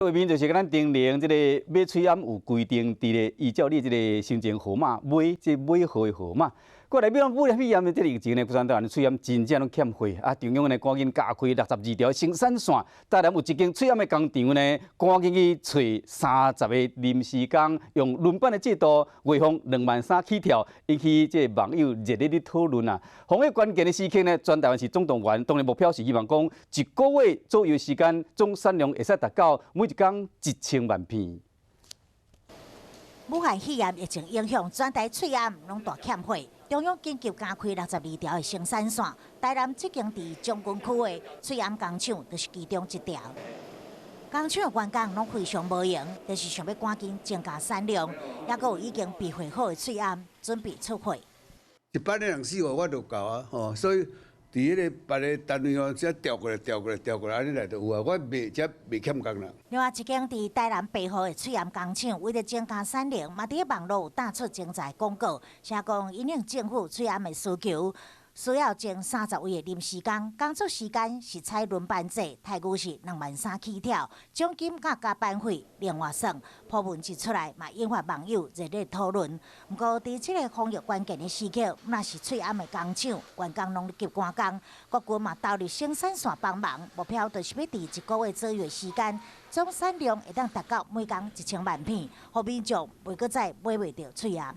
画面就是咱订零，这个买水庵有规定，依照你这个申请号码买买号的号码。过来，要买去验的这个前呢，古山岛水庵真正拢欠货啊！中央呢赶紧加开62条生产线，台南有一间水庵的工厂呢，赶紧去找30个临时工，用轮班的制度，月俸23000起跳，引起这网友热烈的讨论啊！红的关键的时刻呢，全台湾是总动员，当然目标是希望讲一个月左右时间，总产量会使达到每一天1000万片。武汉肺炎疫情影响，全台水庵拢大欠货。中央紧急加开62条的生产线，台南这间伫将军区的水庵工厂就是其中一条。工厂的员工拢非常无闲，就是想要赶紧增加产量，也阁有已经备货好的水庵准备出货。一般的人4、5我就够啊，所以伫迄个别个单位哦，只调过来、安尼来就有啊。我未欠工人。另外一间伫台南备货的水庵工厂，为了增加产量，嘛伫网络有打出精彩广告，写讲因应政府水庵的需求，需要征30位的临时工，工作时间是采轮班制，待遇是23000起跳，奖金甲加班费另外算。破文一出来，嘛引发网友热烈讨论。不过，伫这个防疫关键的时刻，那是水庵的工厂，员工拢急赶工，国军嘛投入生产线帮忙，目标就是要伫1个月左右的时间，总产量会当达到每天1000万片，互民众袂阁再买袂到水庵。